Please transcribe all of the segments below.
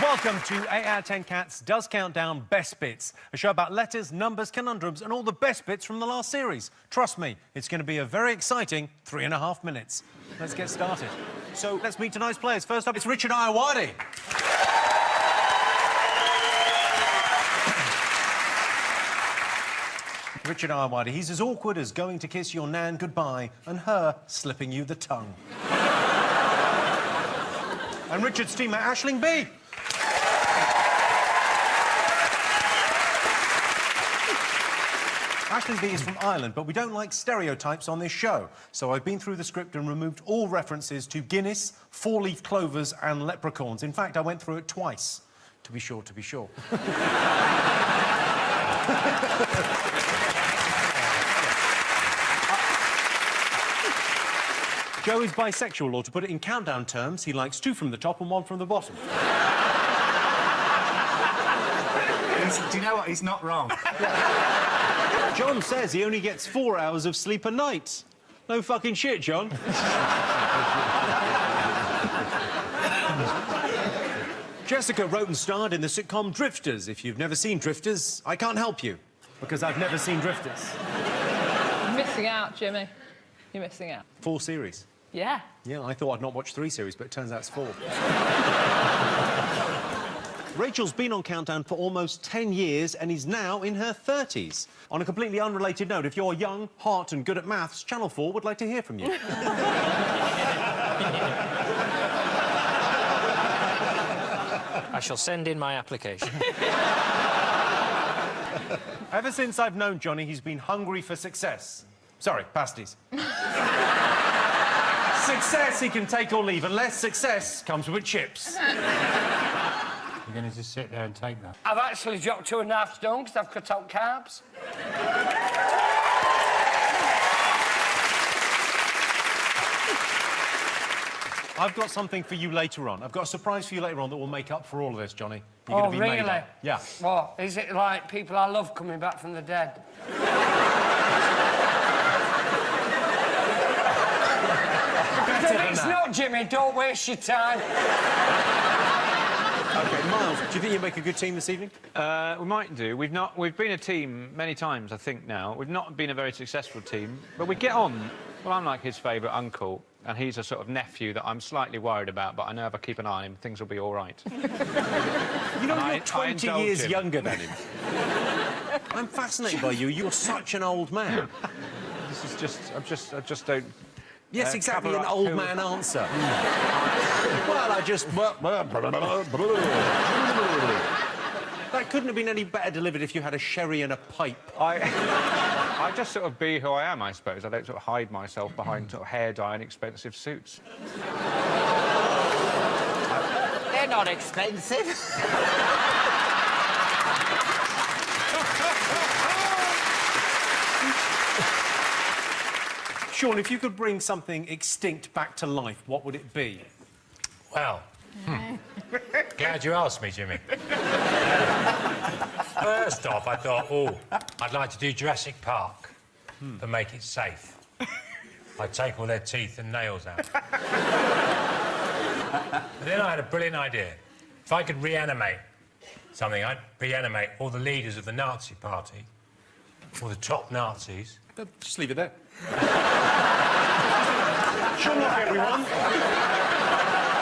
Welcome to 8 out of 10 Cats Does Countdown Best Bits, a show about letters, numbers, conundrums and all the best bits from the last series. Trust me, it's going to be a very exciting 3.5 minutes. Let's get started. So let's meet tonight's players. First up, it's Richard Ayoade. Richard Ayoade, he's as awkward as going to kiss your nan goodbye and her slipping you the tongue. And Richard's teammate, Aisling Bea. Aisling Bea is from Ireland, but we don't like stereotypes on this show. So I've been through the script and removed all references to Guinness, four-leaf clovers and leprechauns. In fact, I went through it twice. To be sure, to be sure. Joe is bisexual, or to put it in countdown terms, he likes 2 from the top and 1 from the bottom. Do you know what? He's not wrong. John says he only gets 4 hours of sleep a night. No fucking shit, John. Jessica wrote and starred in the sitcom Drifters. If you've never seen Drifters, I can't help you, because I've never seen Drifters. You're missing out, Jimmy. You're missing out. 4 series. Yeah. Yeah, I thought I'd not watch 3 series, but it turns out it's 4. Rachel's been on Countdown for almost 10 years and is now in her 30s. On a completely unrelated note, if you're young, hot and good at maths, Channel 4 would like to hear from you. I shall send in my application. Ever since I've known Johnny, he's been hungry for success. Sorry, pasties. Success he can take or leave, unless success comes with chips. You're going to just sit there and take that? I've actually dropped 2.5 stone because I've cut out carbs. I've got something for you later on. I've got a surprise for you later on that will make up for all of this, Johnny. You're Oh, gonna be really? made up. Yeah. What? Is it like people I love coming back from the dead? If it's not, Jimmy, don't waste your time. OK, Miles, do you think you'll make a good team this evening? We might do. We've been a team many times, I think, now. We've not been a very successful team, but we get on. Well, I'm like his favourite uncle, and he's a sort of nephew that I'm slightly worried about, but I know if I keep an eye on him, things will be all right. You know, you're 20 years younger than him. I'm fascinated by you. You're such an old man. This is just... I just don't... Yes, exactly, an old man answer. Well, I just... That couldn't have been any better delivered if you had a sherry and a pipe. I just sort of be who I am, I suppose. I don't sort of hide myself behind sort of hair dye and expensive suits. They're not expensive. Sean, if you could bring something extinct back to life, what would it be? Well, glad you asked me, Jimmy. First off, I thought, I'd like to do Jurassic Park, but make it safe. I'd take all their teeth and nails out. But then I had a brilliant idea. If I could reanimate something, I'd reanimate all the leaders of the Nazi Party, all the top Nazis. Just leave it there. Sure luck, everyone.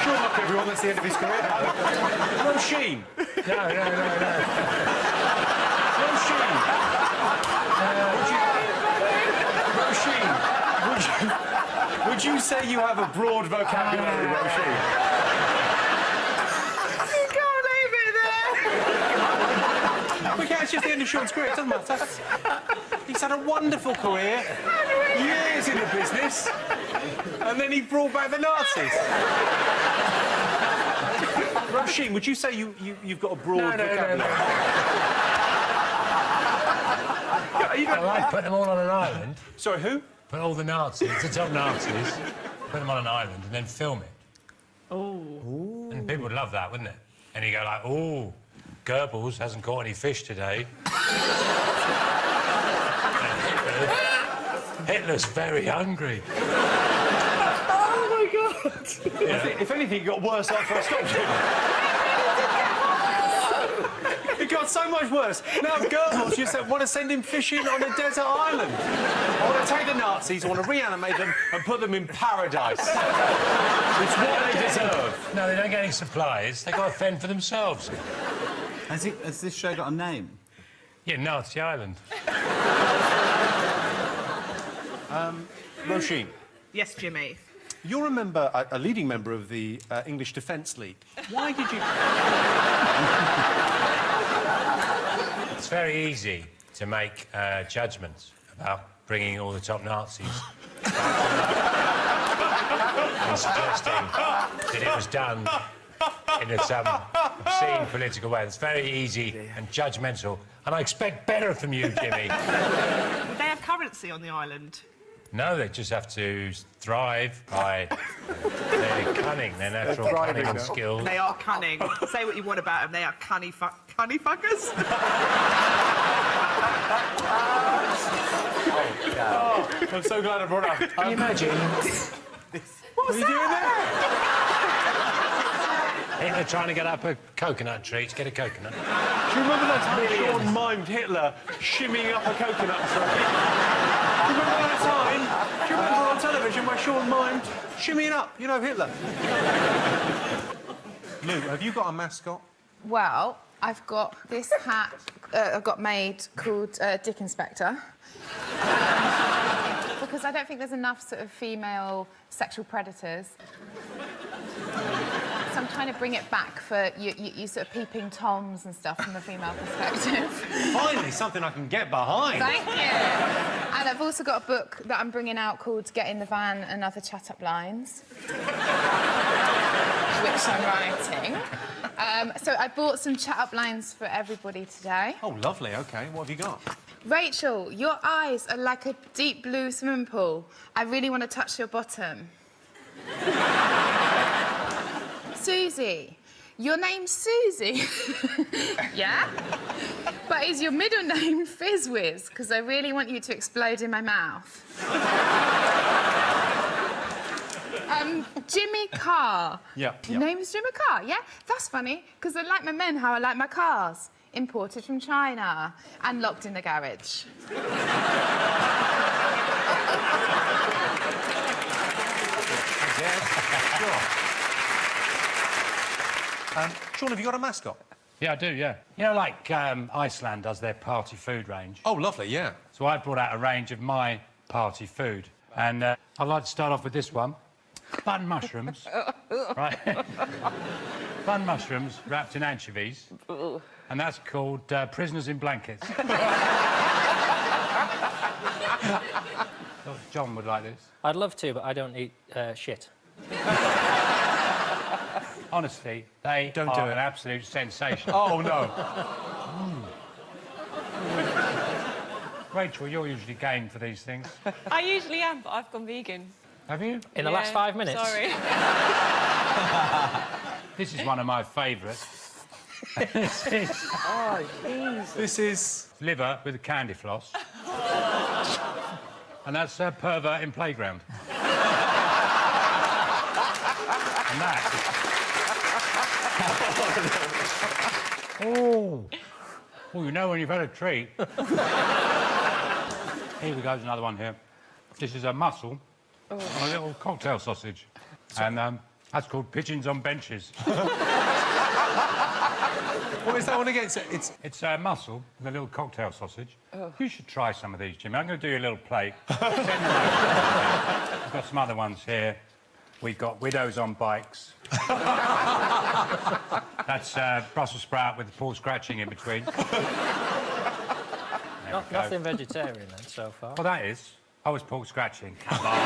Sure luck, everyone. That's the end of his career. Roisin. No. Roisin. Roisin, would you say you have a broad vocabulary, Roisin? You can't leave it there! Okay, it's just the end of Sean's career. It doesn't matter. He's had a wonderful career, years in the business, and then he brought back the Nazis. Roisin, would you say you've got a broad vocabulary? No. I like putting them all on an island. Sorry, who? Put all the Nazis, the top Nazis, put them on an island and then film it. Oh. And people would love that, wouldn't it? And you go like, oh, Goebbels hasn't caught any fish today. Hitler's very hungry. Oh, my God. Yeah. If anything, it got worse after I stopped him. got so much worse. Now Goebbels used to want to send him fishing on a desert island. I want to take the Nazis, I want to reanimate them and put them in paradise. It's what they deserve. No, they don't get any supplies. They've got to fend for themselves. Has this show got a name? Yeah, Nazi Island. Roisin, Yes, Jimmy. you're a leading member of the English Defence League. Why did you... It's very easy to make judgments about bringing all the top Nazis and suggesting that it was done in some obscene political way. It's very easy and judgmental, and I expect better from you, Jimmy. Would they have currency on the island? No, they just have to thrive by their cunning, their natural cunning and skills. They are cunning. Say what you want about them, they are cunny fuckers. I'm so glad I brought it up. Can you imagine What are you doing there? Hitler trying to get up a coconut tree to get a coconut? Do you remember that time Sean mimed Hitler shimmying up a coconut tree? Do you remember that time? Do you remember on television where Sean mimed shimmying up? You know Hitler. Lou, have you got a mascot? Well, I've got this hat I've got made called Dick Inspector. Because I don't think there's enough sort of female sexual predators. So I'm trying to bring it back for you sort of peeping Toms and stuff from the female perspective. Finally, something I can get behind. Thank you. And I've also got a book that I'm bringing out called Get in the Van and Other Chat-Up Lines, which I'm writing. So I bought some chat-up lines for everybody today. Oh, lovely. OK, what have you got? Rachel, your eyes are like a deep blue swimming pool. I really want to touch your bottom. Susie, your name's Susie. Yeah? But is your middle name Fizzwiz? Because I really want you to explode in my mouth. Jimmy Carr. Yeah. Your name is Jimmy Carr, yeah? That's funny, because I like my men how I like my cars. Imported from China and locked in the garage. Sean, have you got a mascot? Yeah, I do, yeah. You know, like Iceland does their party food range? Oh, lovely, yeah. So I brought out a range of my party food. And I'd like to start off with this one. Bun mushrooms. Right. Bun mushrooms wrapped in anchovies. And that's called Prisoners in Blankets. John would like this. I'd love to, but I don't eat shit. Honestly, they Don't are do it. an absolute sensation. Oh, no. Rachel, you're usually game for these things. I usually am, but I've gone vegan. Have you? In the last 5 minutes? Sorry. This is one of my favourites. This is... Liver with a candy floss. And that's a pervert in playground. And that... Oh, you know when you've had a treat. Here we go, there's another one here. This is a mussel on a little cocktail sausage. And that's called pigeons on benches. What is that one again? It's a mussel with a little cocktail sausage. You should try some of these, Jimmy. I'm going to do you a little plate. We've got some other ones here. We've got widows on bikes. That's Brussels sprout with the pork scratching in between. Nothing vegetarian then, so far. Well, that is. I was pork scratching. Come on.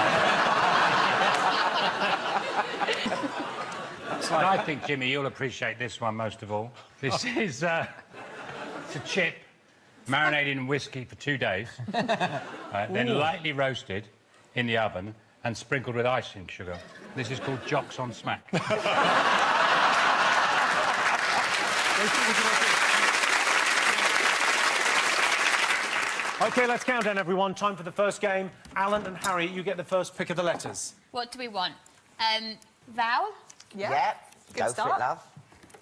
And I think, Jimmy, you'll appreciate this one most of all. This is it's a chip marinated in whiskey for 2 days, then lightly roasted in the oven and sprinkled with icing sugar. This is called Jocks on Smack. OK, let's count down, everyone. Time for the first game. Alan and Harry, you get the first pick of the letters. What do we want? Vowel? Yeah. Good Go start. for it, love.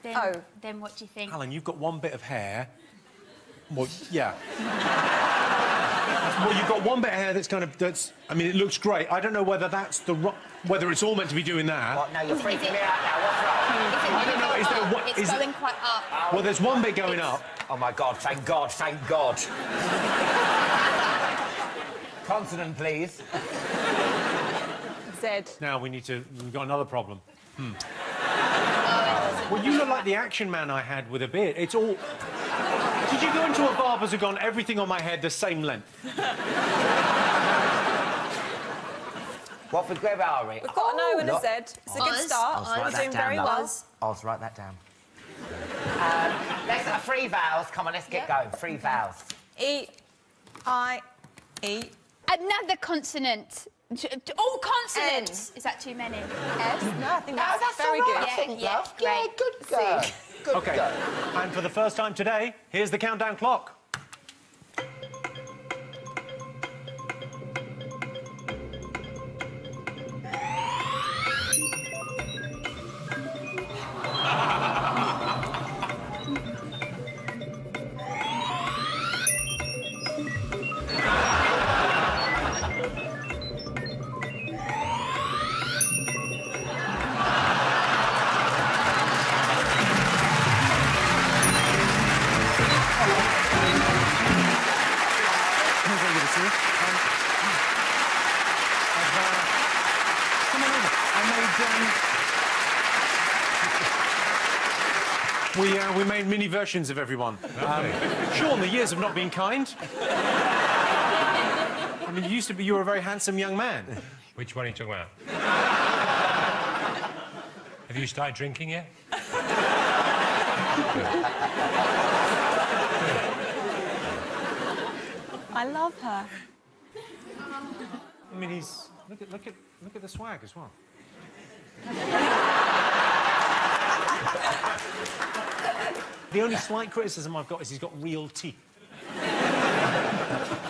Then what do you think? Alan, you've got one bit of hair. Well, yeah. Well, you've got one bit of hair that's kind of... I mean, it looks great. I don't know whether that's the... Whether it's all meant to be doing that. What? No, you're freaking me out now. What's wrong? I don't know. Is there what? It's going quite up. Well, there's one bit going up. Oh, my God. Thank God. Thank God. Consonant, please. Z. Now we've got another problem. Well, you look like the Action Man I had with a beard. It's all... Did you go into a barber's and gone, everything on my head the same length? What for Greg are we? We've got an O and a Z. It's a good start. We're doing very well. Oz, write that down. Let's have 3 vowels. Come on, let's get going. 3 vowels. E, I, E. Another consonant. All consonants. Is that too many? S? No, I think that's, that's very all good. right, I think, Yeah, love. great. Yeah, good girl. Good OK. girl. And for the first time today, here's the countdown clock. We made mini versions of everyone. Sean, the years have not been kind. I mean, you were a very handsome young man. Which one are you talking about? Have you started drinking yet? I love her. I mean, he's look at the swag as well. The only slight criticism I've got is he's got real teeth.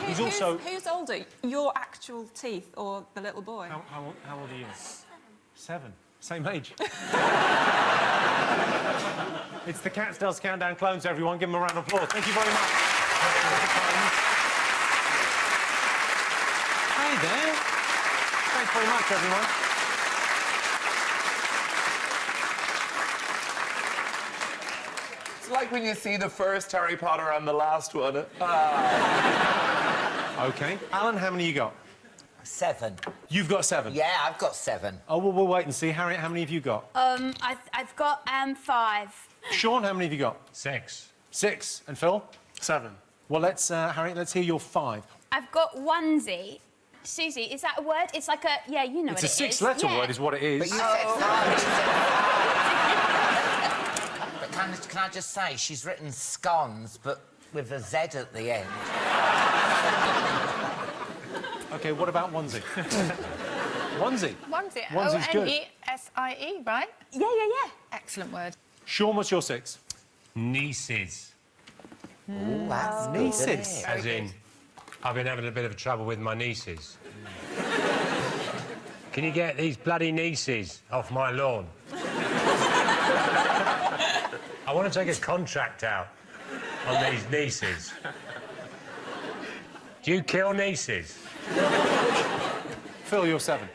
He's also... Who's older, your actual teeth or the little boy? How old are you? 7. Same age. It's the Cats Does Countdown clones, everyone. Give them a round of applause. Thank you very much. Hi there. Thanks very much, everyone. It's like when you see the first Harry Potter and the last one. OK. Alan, how many you got? 7. You've got 7? Yeah, I've got 7. Oh, well, we'll wait and see. Harriet, how many have you got? I've got 5. Sean, how many have you got? 6. 6. And Phil? 7. Well, Harriet, let's hear your 5. I've got onesie. Susie, is that a word? It's like a... Yeah, you know It's what a it is. 6-letter Yeah. word is what it is. But you said 5. But can I just say, she's written scones, but with a Z at the end. OK, what about onesie? Onesie. Onesie. Onesie's good. O-N-E-S-I-E, right? Yeah. Excellent word. Sean, what's your 6? Nieces. Ooh, that's good, Nieces. isn't it? As in, I've been having a bit of trouble with my nieces. Can you get these bloody nieces off my lawn? I want to take a contract out on these nieces. Do you kill nieces? Phil, you're 7.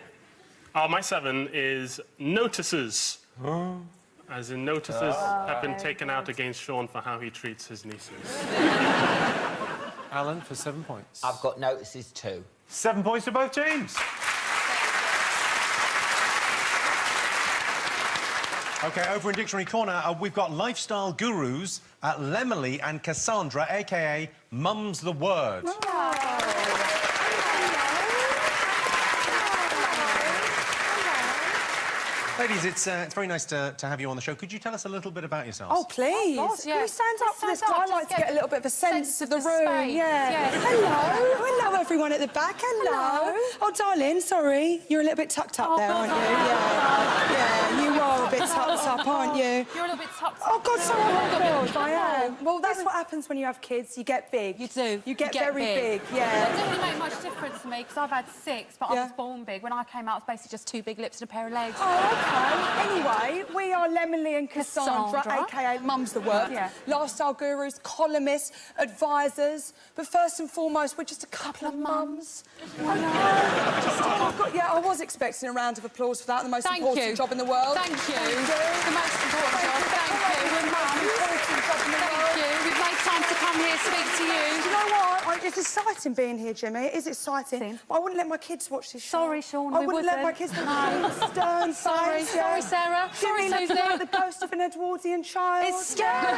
My 7 is notices. As in, notices have been taken out against Sean for how he treats his nieces. Alan, for 7 points. I've got notices too. 7 points to both teams. OK, over in Dictionary Corner, we've got lifestyle gurus at Lemily and Cassandra, a.k.a. Mum's the Word. Ladies, it's very nice to have you on the show. Could you tell us a little bit about yourselves? Oh, please. Of course, yeah. Can we stand up for this? Stand up, I'd like just to get a little bit of a sense of the room. space. Yeah. Yes. Hello, everyone at the back. Hello. Oh, darling, sorry. You're a little bit tucked up there, aren't you? Yeah, you are a bit tucked up, aren't you? You're a little bit tucked Oh, God, sorry, I am. Well, that's what happens when you have kids. You get big. You do. You get very big, It yeah. doesn't really make much difference to me because I've had 6, but I Yeah. was born big. When I came out, it was basically just 2 big lips and a pair of legs. Oh, OK. Anyway, we are Lemon Emily and Cassandra, a.k.a. Mum's the Word. Yeah. Lifestyle gurus, columnists, advisors. But first and foremost, we're just a couple of mums. I know. I was expecting a round of applause for that, the most important job in the world. Thank you. The most important job. Thank you. We're mums. Thank you. We've made time to come here, speak to you. Do you know what? It's exciting being here, Jimmy. It is exciting. But I wouldn't let my kids watch this show. Sorry, Sean, I we wouldn't let my kids watch Stern Sorry, Face, sorry, Sarah. Jimmy Sorry, looks Susie. like the ghost of an Edwardian child. It's scary.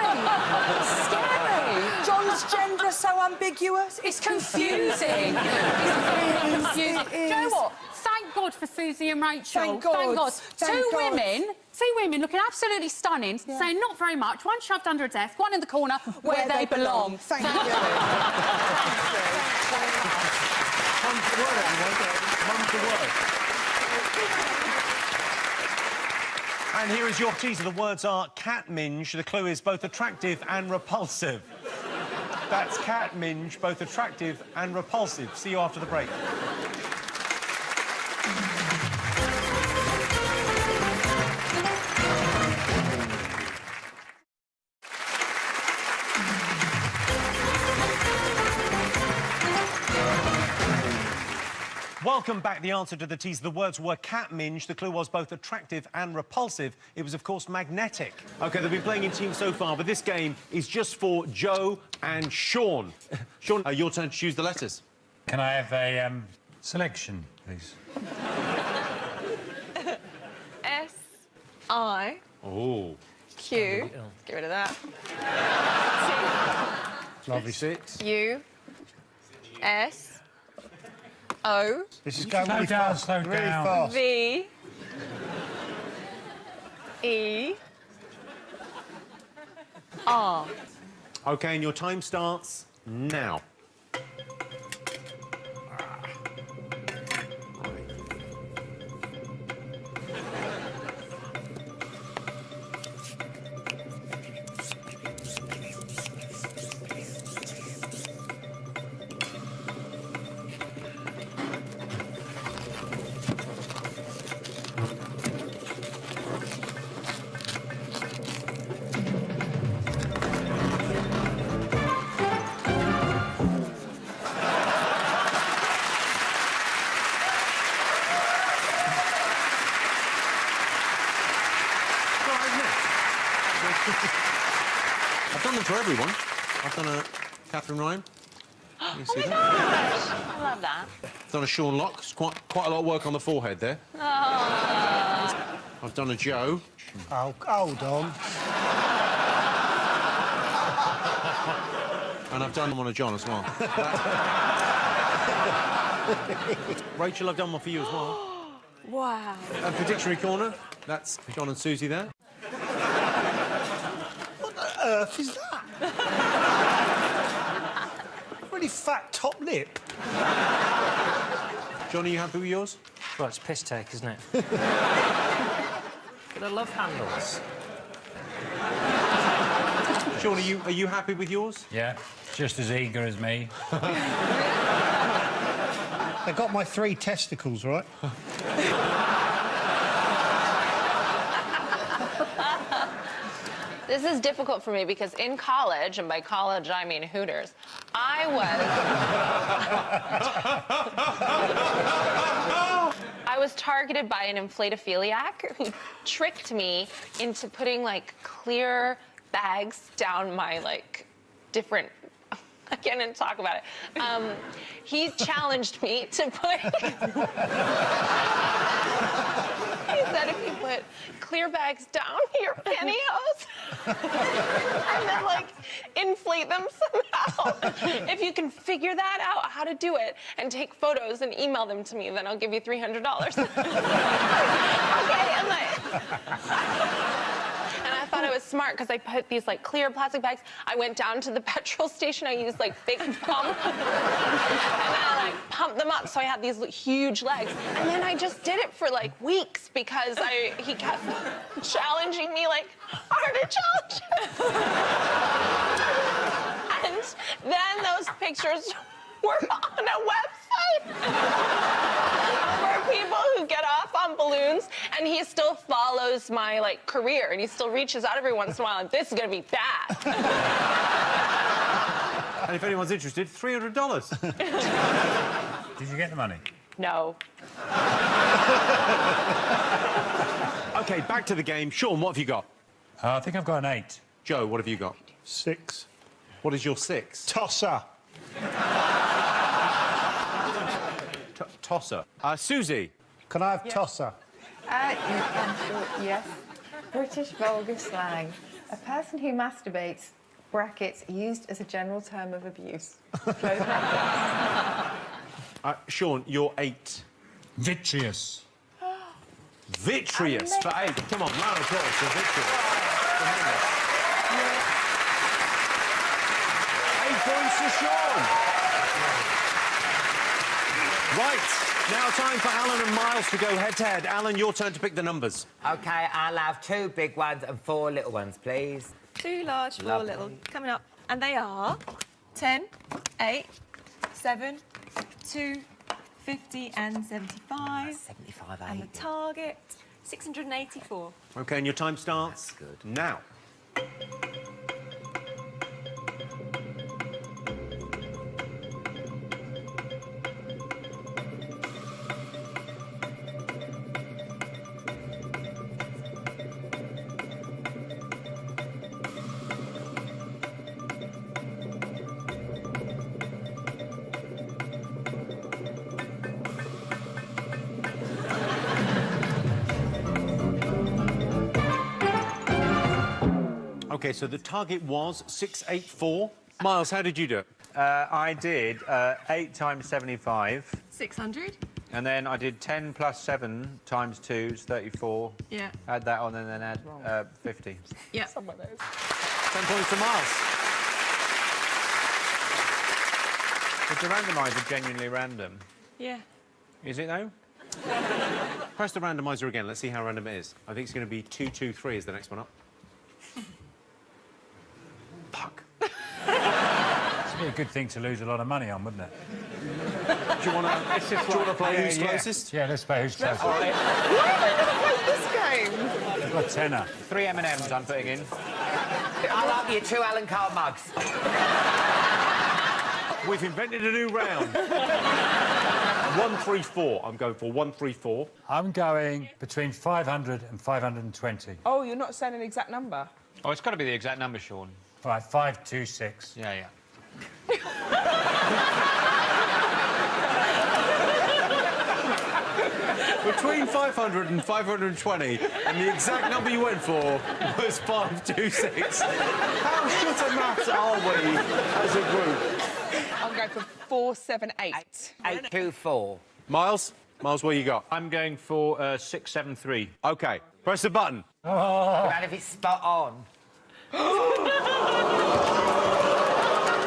It's scary. John's gender is so ambiguous. It's confusing. It's very confusing. Do you know what? Thank God for Susie and Rachel. Thank God. Thank God. Thank Two God. women looking absolutely stunning, saying not very much, one shoved under a desk, one in the corner, where they belong. Thank you. Mum's the word, everyone. Mum's the word. And here is your teaser. The words are cat minge. The clue is both attractive and repulsive. That's cat minge, both attractive and repulsive. See you after the break. Welcome back. The answer to the teaser. The words were cat minge. The clue was both attractive and repulsive. It was, of course, magnetic. OK, they've been playing in teams so far, but this game is just for Joe and Sean. Sean, your turn to choose the letters. Can I have a selection, please? S-I... Oh. Q... Get rid of that. Lovely 6. U... S... O... This is going Slow really down, fast. slow Really down. fast. V... E... R... OK, and your time starts now. I've done them for everyone. I've done a Catherine Ryan. You see that? I love that. I've done a Sean Locke. It's quite a lot of work on the forehead there. Oh. I've done a Joe. Oh, hold on. And I've done one on a John as well. Rachel, I've done one for you as well. Wow. And for Dictionary Corner, that's John and Susie there. What the earth is that? Really fat top lip. John, are you happy with yours? Well, it's piss take, isn't it? But I love handles. Sean, are you happy with yours? Yeah, just as eager as me. They got my 3 testicles, right? This is difficult for me because in college, and by college I mean Hooters, I was targeted by an inflatophiliac who tricked me into putting, like, clear bags down my, like, different... I can't even talk about it. He challenged me to put... He said if you put clear bags down your pantyhose and then, like, inflate them somehow, if you can figure that out, how to do it, and take photos and email them to me, then I'll give you $300. Okay, and I thought I was smart because I put these, like, clear plastic bags. I went down to the petrol station. I used, like, big pump. And I, like, pumped them up so I had these huge legs. And then I just did it for, like, weeks because he kept challenging me, like, harder challenge. And then those pictures were on a website for people who get off on pump balloons, and he still follows my like career, and he still reaches out every once in a while. And this is gonna be bad. And if anyone's interested, $300. Did you get the money? No. OK, back to the game. Sean, what have you got? I think I've got an 8. Joe, what have you got? 6. What is your 6? Tosser. Tosser. Susie. Can I have tosser? Yes. British vulgar slang. A person who masturbates, brackets, used as a general term of abuse. Sean, you're 8. Vitreous. Vitreous for 8. Come on, round of applause for Vitreous. 8 points to Sean. Right, now time for Alan and Miles to go head-to-head. Alan, your turn to pick the numbers. OK, I'll have 2 big ones and 4 little ones, please. 2 large, 4 Lovely. little. Coming up. And they are 10, 8, 7, 2, 50 and 75. 75, And the target, 684. OK, and your time starts now. OK, so the target was 684. Miles, how did you do it? I did 8 times 75. 600. And then I did 10 plus 7 times 2 is 34. Yeah. Add that on and then add 50. Yeah. 10 points to Miles. Is the randomiser genuinely random? Yeah. Is it though? Press the randomiser again. Let's see how random it is. I think it's going to be 2, 2, 3 is the next one up. Fuck. It'd be a good thing to lose a lot of money on, wouldn't it? Do you want to play who's closest? Yeah, let's play who's closest. Why are they going to play this game? I've got a tenner. 3 M&Ms I'm putting in. I'll have you 2 Alan Carr mugs. We've invented a new round. 134. I'm going for 134. I'm going between 500 and 520. Oh, you're not saying an exact number? Oh, it's got to be the exact number, Sean. All right, 526. Yeah, yeah. Between 500 and 520, and the exact number you went for was 526. How short of maths are we as a group? I'm going for 478. 824. Miles? Miles, what you got? I'm going for 673. OK, press the button. And if it's spot on.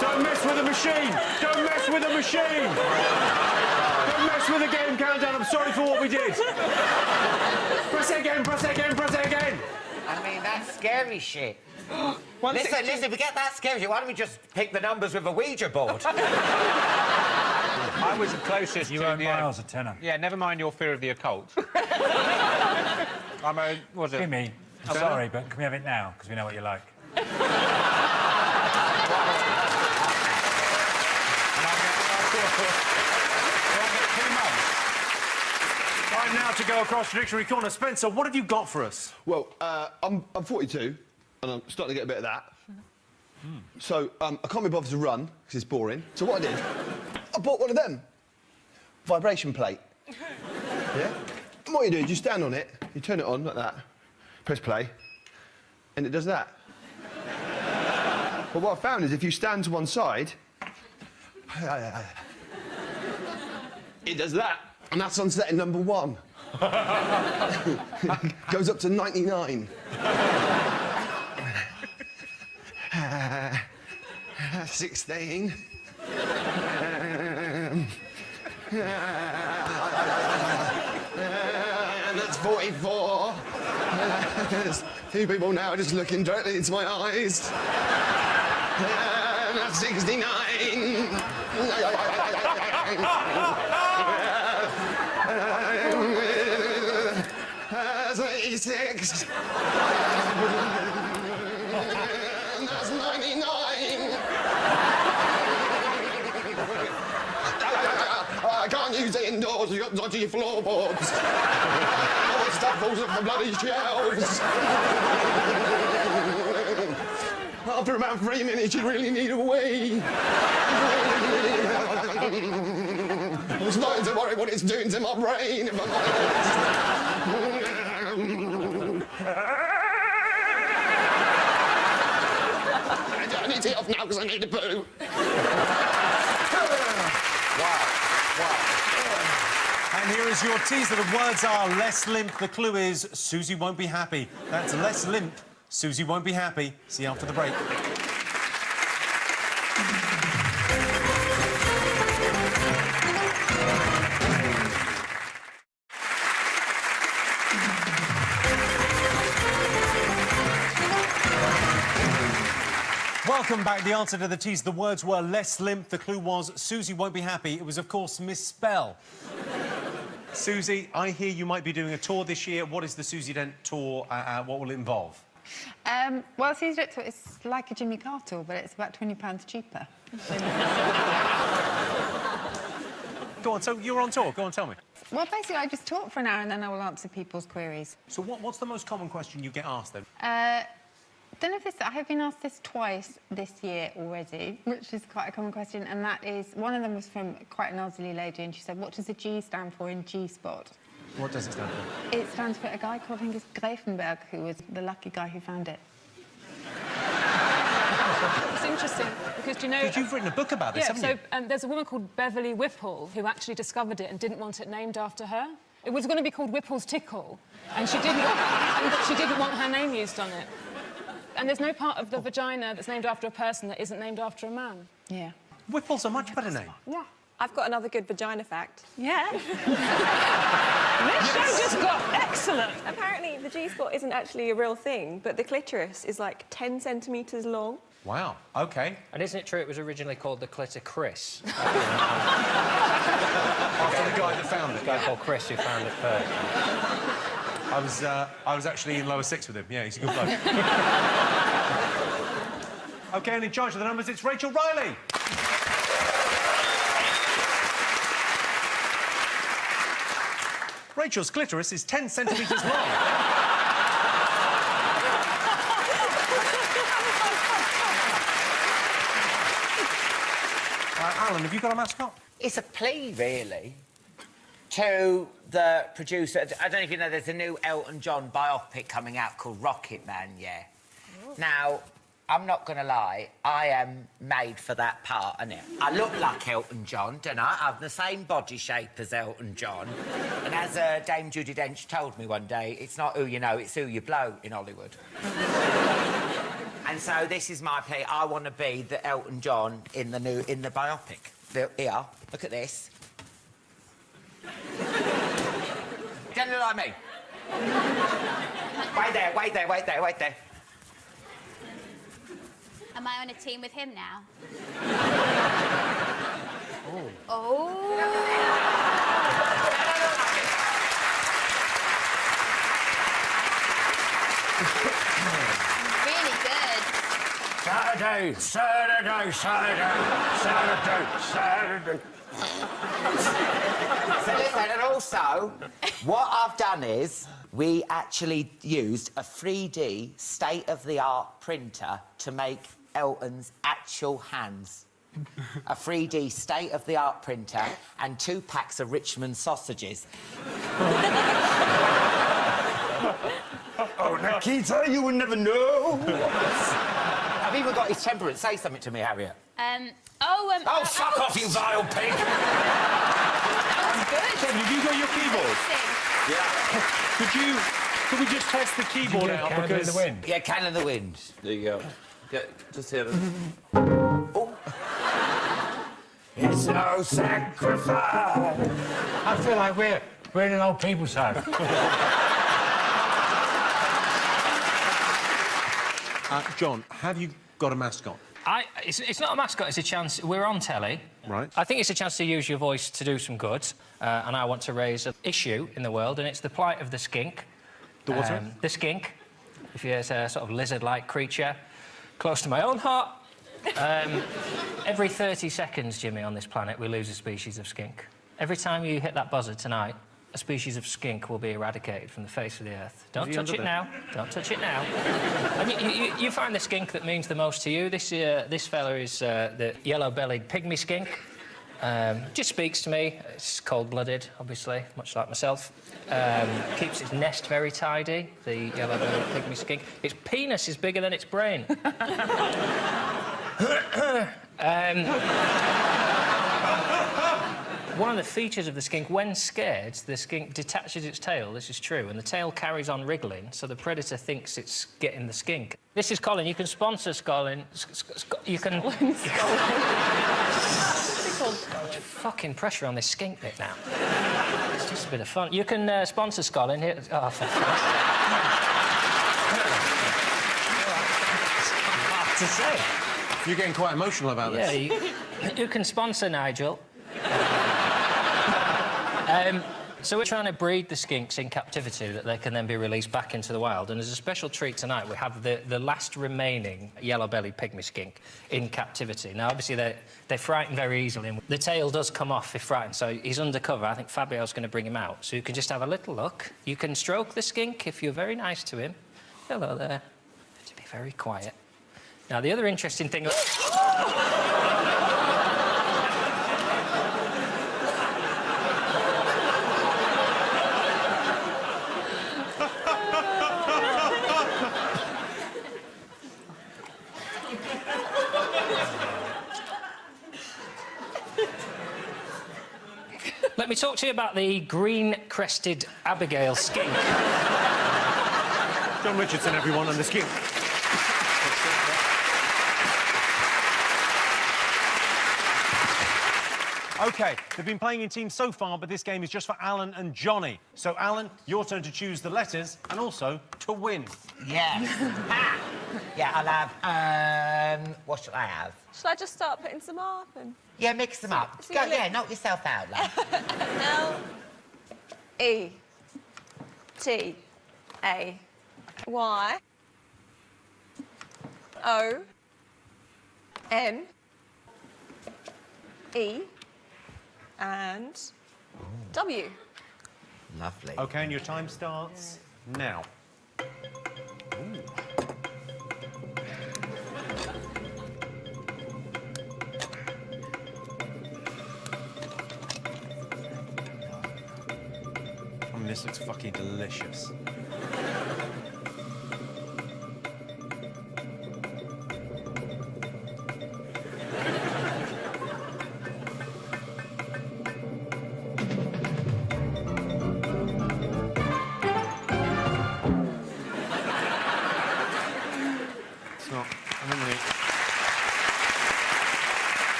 Don't mess with the machine! Don't mess with the machine! Don't mess with the game countdown. I'm sorry for what we did. Press it again, press it again, press it again. I mean, that's scary shit. Listen, if we get that scary shit, why don't we just pick the numbers with a Ouija board? I was the closest You to owe the... Miles a tenner. Yeah, never mind your fear of the occult. I'm a... Was it? Jimmy, I'm sorry, but can we have it now? Because we know what you like. Time now to go across the dictionary corner. Spencer, what have you got for us? Well, I'm 42, and I'm starting to get a bit of that. So I can't be bothered to run, because it's boring. So what I did, I bought one of them. Vibration plate. Yeah? And what you do is you stand on it, you turn it on like that, press play, and it does that. But what I found is if you stand to one side, it does that. And that's on setting number 1. Goes up to 99. 16. That's 44. There's 2 people now just looking directly into my eyes. That's 69. 96. That's 99. I can't use it indoors, you've got dodgy floorboards. All the stuff falls off the bloody shelves. After about 3 minutes, you really need a wee. I'm starting to worry what it's doing to my brain, if I'm honest. I need to get off now because I need to poo. And here is your teaser. The words are less limp. The clue is Susie won't be happy. That's less limp. Susie won't be happy. See you after the break. Welcome back. The answer to the tease. The words were less limp. The clue was Susie won't be happy. It was, of course, Miss Spell. Susie, I hear you might be doing a tour this year. What is the Susie Dent tour? What will it involve? Well, Susie Dent tour is like a Jimmy Carr tour, but it's about £20 cheaper. Go on, so you're on tour. Go on, tell me. Well, basically, I just talk for an hour and then I will answer people's queries. So what's the most common question you get asked, then? Don't know if this... I have been asked this twice this year already, which is quite a common question, and that is... One of them was from quite an elderly lady, and she said, what does the G stand for in G-spot? What does it stand for? It stands for a guy called, I think it's Greifenberg, who was the lucky guy who found it. It's interesting, because do you know... Because you've written a book about this, haven't you? There's a woman called Beverly Whipple who actually discovered it and didn't want it named after her. It was going to be called Whipple's Tickle, and she didn't want her name used on it. And there's no part of the vagina that's named after a person that isn't named after a man. Yeah. Whipple's a much better name. Yeah. I've got another good vagina fact. Yeah. This show just got excellent. Apparently, the G-spot isn't actually a real thing, but the clitoris is like 10 centimetres long. Wow, OK. And isn't it true it was originally called the clitoris? After the guy that found it. A guy called Chris who found it first. I was actually in lower six with him. Yeah, he's a good bloke. OK, and in charge of the numbers, it's Rachel Riley. Rachel's clitoris is 10 centimetres long. Alan, have you got a mascot? It's a plea, really, to the producer. I don't know if you know, there's a new Elton John biopic coming out called Rocket Man, yeah? Now, I'm not going to lie, I am made for that part, innit? I look like Elton John, don't I? I have the same body shape as Elton John. And as Dame Judi Dench told me one day, it's not who you know, it's who you blow in Hollywood. And so this is my plea. I want to be the Elton John in the biopic. Here, look at this. Don't look like me. Wait there, wait there, wait there, wait there. Am I on a team with him now? Oh. Really good. Saturday, Saturday, Saturday, Saturday, Saturday. So listen, and also, what I've done is we actually used a 3D state-of-the-art printer to make Elton's actual hands. A 3D state-of-the-art printer and 2 packs of Richmond sausages. Oh, Nikita, you would never know. I've even got his temperament. Say something to me, Harriet. Oh, fuck off, you vile pig! That was good. Kevin, have you got your keyboard? Yeah. Could we just test the keyboard out? Candle in the Wind? Yeah, Candle in the Wind. There you go. Yeah, just hit it. Oh. It's no sacrifice. I feel like we're in an old people's home. John, have you got a mascot? It's not a mascot, it's a chance. We're on telly. Right. I think it's a chance to use your voice to do some good, and I want to raise an issue in the world, and it's the plight of the skink. Daughter? The skink, if you're a sort of lizard-like creature, close to my own heart. Every 30 seconds, Jimmy, on this planet, we lose a species of skink. Every time you hit that buzzer tonight, a species of skink will be eradicated from the face of the earth. Don't touch it now. Don't touch it now. And you find the skink that means the most to you. This fella is the yellow-bellied pygmy skink. Just speaks to me. It's cold-blooded, obviously, much like myself. Keeps its nest very tidy, the yellow-bellied pygmy skink. Its penis is bigger than its brain. One of the features of the skink, when scared, the skink detaches its tail, this is true, and the tail carries on wriggling, so the predator thinks it's getting the skink. This is Colin. You can sponsor Colin. You can... Fucking pressure on this skink bit now. It's just a bit of fun. You can sponsor Colin here. Oh, for hard to say. You're getting quite emotional about this. Yeah, you can sponsor Nigel. So we're trying to breed the skinks in captivity that they can then be released back into the wild. And as a special treat tonight, we have the last remaining yellow-bellied pygmy skink in captivity. Now, obviously, they frighten very easily. And the tail does come off if frightened, so he's undercover. I think Fabio's going to bring him out. So you can just have a little look. You can stroke the skink if you're very nice to him. Hello there. To be very quiet. Now, the other interesting thing... Let me talk to you about the green-crested Abigail skink. John Richardson, everyone, and the skink. OK, they've been playing in teams so far, but this game is just for Alan and Johnny. So, Alan, your turn to choose the letters and also to win. Yes. Yeah, I'll have... what shall I have? Shall I just start putting some up and... Yeah, mix them up. Go, yeah, knock yourself out, love. L-E-T-A-Y-N-E and W. Lovely. OK, and your time starts now. Ooh. This looks fucking delicious. It's not... I don't really...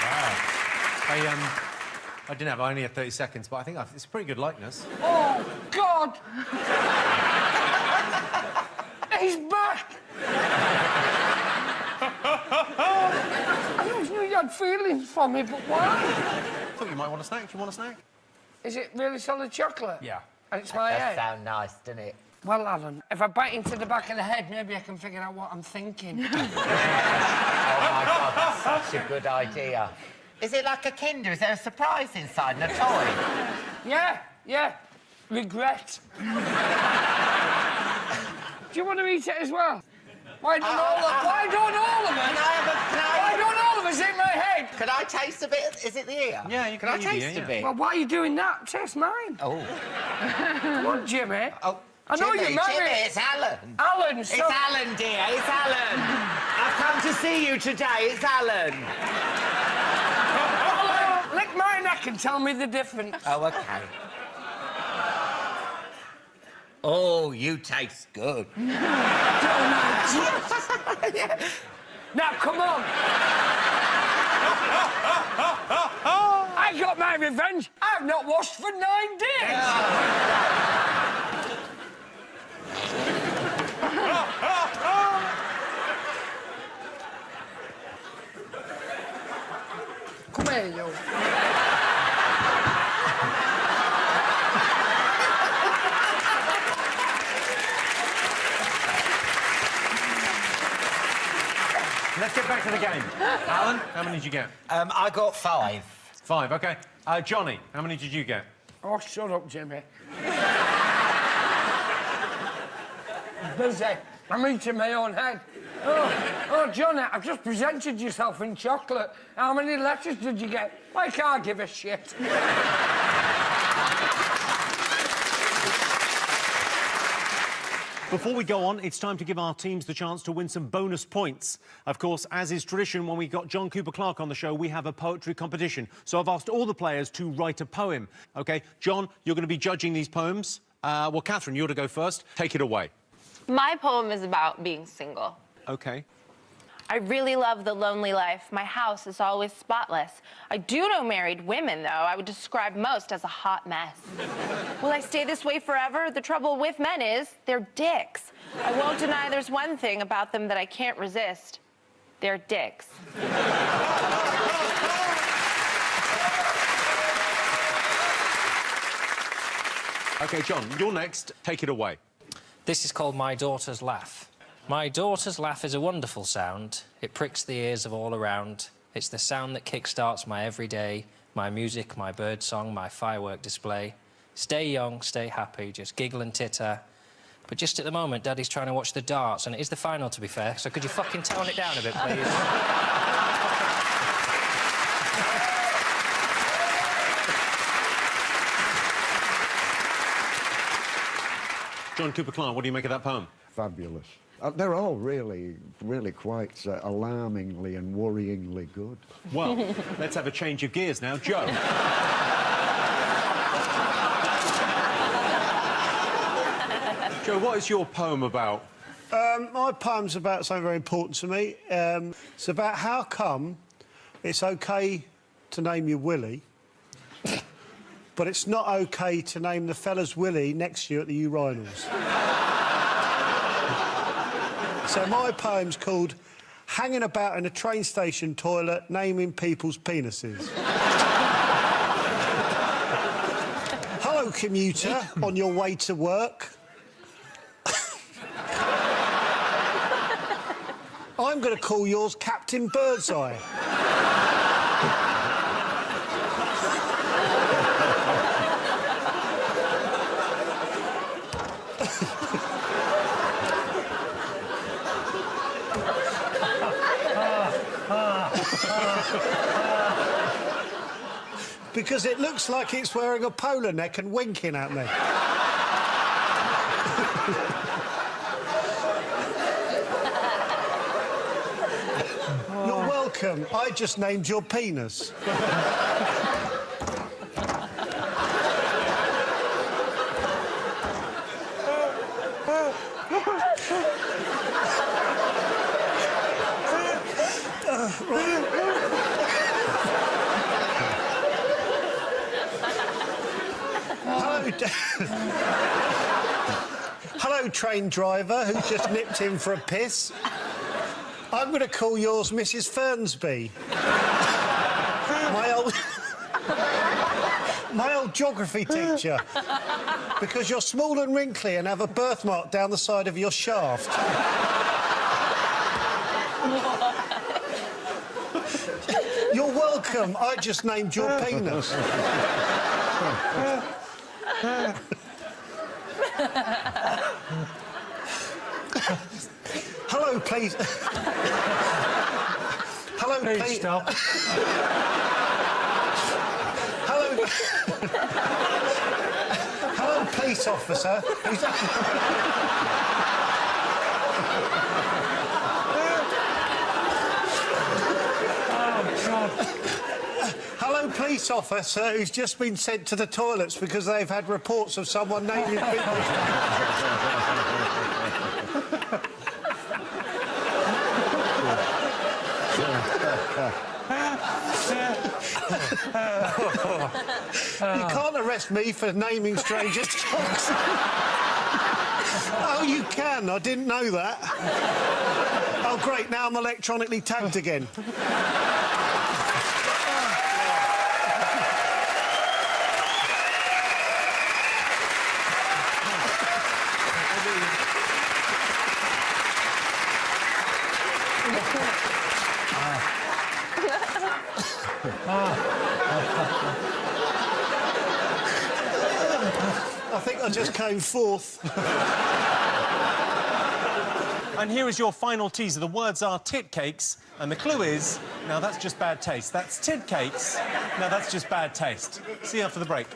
Wow. I didn't have... I only had 30 seconds, but I think it's a pretty good likeness. Oh, God! He's back! I always knew you had feelings for me, but why? I thought you might want a snack. Do you want a snack? Is it really solid chocolate? Yeah. And it's my head? That sounds nice, doesn't it? Well, Alan, if I bite into the back of the head, maybe I can figure out what I'm thinking. Oh, my God, that's such a good idea. Is it like a Kinder? Is there a surprise inside and a toy? Yeah. Regret. Do you want to eat it as well? Why don't all of us? Why don't all of us in my head? Can I taste a bit? Is it the ear? Yeah, you can I taste a bit? Well, why are you doing that? Taste mine. Oh. Come on, Jimmy. Oh, I know Jimmy, you're married. Jimmy, it's Alan. Alan, It's Alan, dear. It's Alan. I've come to see you today. It's Alan. Alan, lick my neck and tell me the difference. Oh, OK. Oh, you taste good. Now, come on. I got my revenge. I've not washed for 9 days. Come here, you. Let's get back to the game. Alan, how many did you get? I got 5. 5, OK. Johnny, how many did you get? Oh, shut up, Jimmy. Busy. I'm eating my own head. Oh, Johnny, I've just presented yourself in chocolate. How many letters did you get? I can't give a shit. Before we go on, it's time to give our teams the chance to win some bonus points. Of course, as is tradition, when we got John Cooper Clarke on the show, we have a poetry competition. So I've asked all the players to write a poem. OK, John, you're going to be judging these poems. Well, Catherine, you're to go first. Take it away. My poem is about being single. OK. I really love the lonely life. My house is always spotless. I do know married women, though. I would describe most as a hot mess. Will I stay this way forever? The trouble with men is they're dicks. I won't deny there's one thing about them that I can't resist. They're dicks. OK, John, you're next. Take it away. This is called My Daughter's Laugh. My daughter's laugh is a wonderful sound. It pricks the ears of all around. It's the sound that kickstarts my everyday, my music, my bird song, my firework display. Stay young, stay happy, just giggle and titter. But just at the moment, Daddy's trying to watch the darts, and it is the final, to be fair, so could you fucking tone it down a bit, please? John Cooper Clarke, what do you make of that poem? Fabulous. They're all really quite alarmingly and worryingly good. Well, let's have a change of gears now. Joe. Joe, what is your poem about? My poem's about something very important to me. It's about how come it's OK to name you Willie, but it's not OK to name the fella's Willie next to you at the urinals. So my poem's called Hanging About in a Train Station Toilet Naming People's Penises. Hello, commuter, on your way to work. I'm going to call yours Captain Birdseye. Because it looks like it's wearing a polo neck and winking at me. You're welcome. I just named your penis. Hello, train driver who just nipped in for a piss. I'm going to call yours Mrs. Fernsby. My old geography teacher. Because you're small and wrinkly and have a birthmark down the side of your shaft. You're welcome. I just named your penis. Hello, please. Hello, please. Stop. Hello. Hello, police officer. Hello, police officer who's just been sent to the toilets because they've had reports of someone naming people. You can't arrest me for naming strangers' dogs. Oh, you can? I didn't know that. Oh, great, now I'm electronically tagged again. think I just came fourth. And here is your final teaser. The words are tit cakes, and the clue is, now that's just bad taste. That's tit cakes, now that's just bad taste. See you after the break.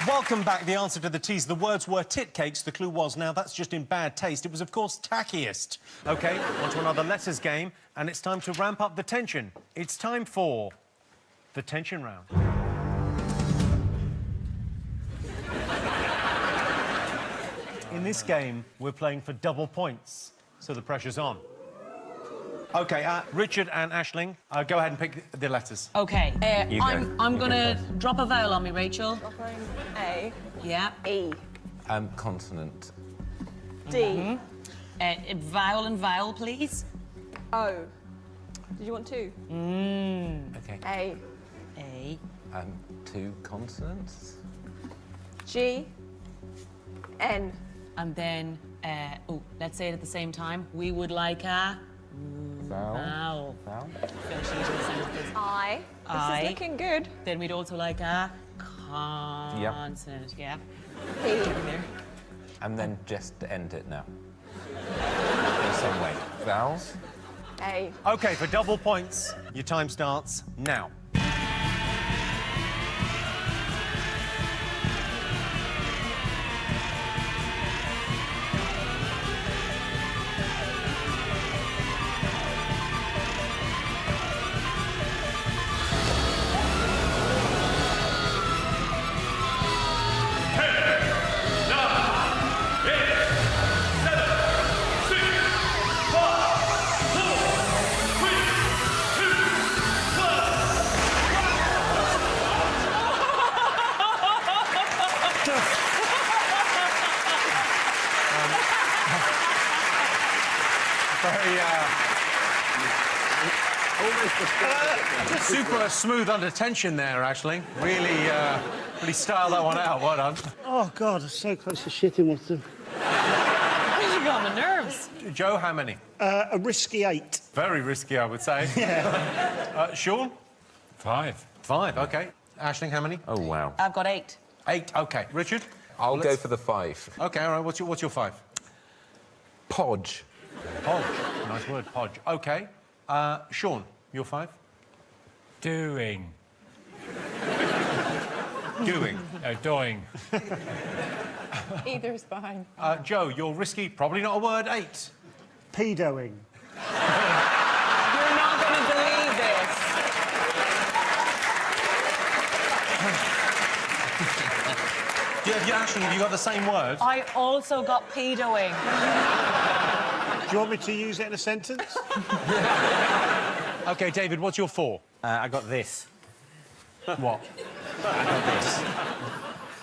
Welcome back. The answer to the teaser. The words were tit cakes. The clue was, now that's just in bad taste. It was, of course, tackiest. OK, on to another letters game, and it's time to ramp up the tension. It's time for the tension round. In this game, we're playing for double points, so the pressure's on. OK, Richard and Aisling, go ahead and pick the letters. OK. You go. I'm going to drop a vowel on me, Rachel. A. Yeah. E. Consonant. D. Vowel and vowel, please. O. Did you want two? Okay. A. A. 2 consonants. G. N. And then, let's say it at the same time. We would like a... Vowel. Vowel. Finishing each of the sentences. I. This is looking good. Then we'd also like a consonant. Yeah. P. There. And then just end it now. In some way. Vowels. A. OK, for double points, your time starts now. Super smooth under tension there, Aisling. Really styled that one out. Well done. Oh, God, I'm so close to shitting myself. You got on the nerves. Joe, how many? A risky 8. Very risky, I would say. Yeah. Sean? 5. 5, OK. Aisling, how many? Oh, wow. I've got 8. 8, OK. Richard? I'll go for the 5. OK, all right. What's your 5? Podge. Podge. Nice word, podge. OK. Sean, your 5? Doing. Doing. Doing. Either's fine. Joe, you're risky. Probably not a word. 8. Pedoing. You're not going to believe this. Aisling, have you got the same word? I also got pedoing. Do you want me to use it in a sentence? OK, David, what's your 4? I got this. What? I got this.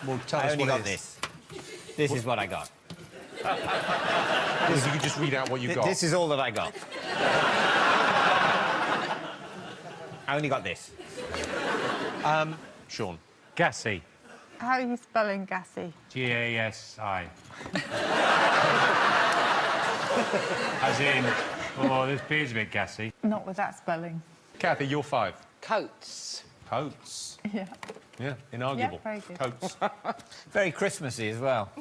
Well, tell I us only what got it is. this. This is what I got. If you could just read out what you got. This is all that I got. I only got this. Sean. Gassy. How are you spelling gassy? G-A-S-I. As in, oh, this beer's a bit gassy. Not with that spelling. Kathy, your 5. Coats. Coats. Yeah. Yeah, inarguable. Yeah, very good. Coats. Very Christmassy as well.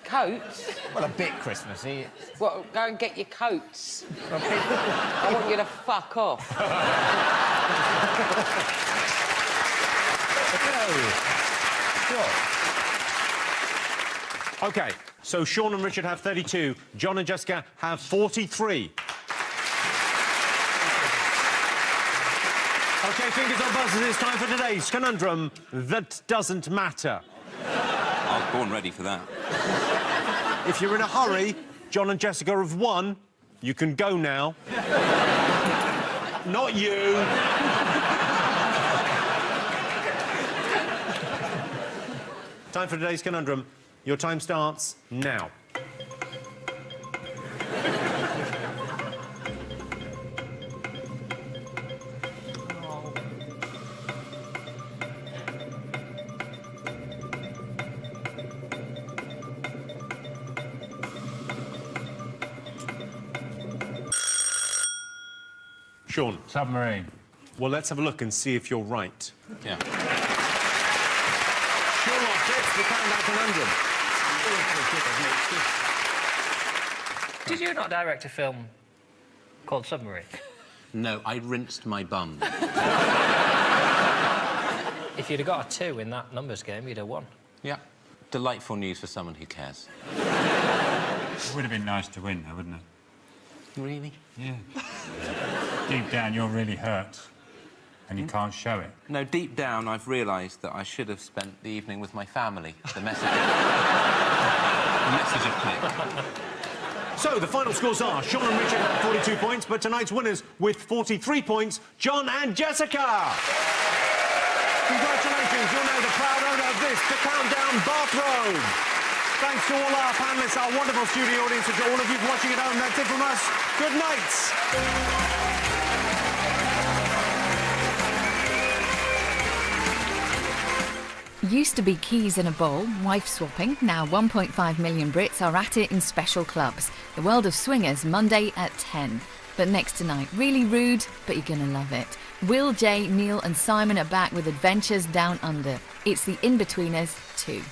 Coats? Well, a bit Christmassy. Well, go and get your coats. I want you to fuck off. OK, so Sean and Richard have 32. John and Jessica have 43. OK, fingers on buzzers. It's time for today's conundrum that doesn't matter. I was born ready for that. If you're in a hurry, John and Jessica have won. You can go now. Not you. Time for today's conundrum. Your time starts now. Sean? Submarine. Well, let's have a look and see if you're right. Yeah. Sean gets the countdown conundrum. Did you not direct a film called Submarine? No, I rinsed my bum. If you'd have got a 2 in that numbers game, you'd have won. Yeah. Delightful news for someone who cares. It would have been nice to win, though, wouldn't it? Really? Yeah. Deep down, you're really hurt. And you can't show it. No, deep down, I've realised that I should have spent the evening with my family. The message... the message of click. So, the final scores are Sean and Richard have 42 points, but tonight's winners with 43 points, John and Jessica. Congratulations, you're now the proud owner of this, the Countdown bathrobe. Thanks to all our panellists, our wonderful studio audience, and to all of you watching at home. That's it from us. Good night. Used to be keys in a bowl, wife swapping. Now 1.5 million Brits are at it in special clubs. The World of Swingers, Monday at 10. But next tonight, really rude, but you're gonna love it. Will, Jay, Neil and Simon are back with Adventures Down Under. It's the In-Betweeners 2.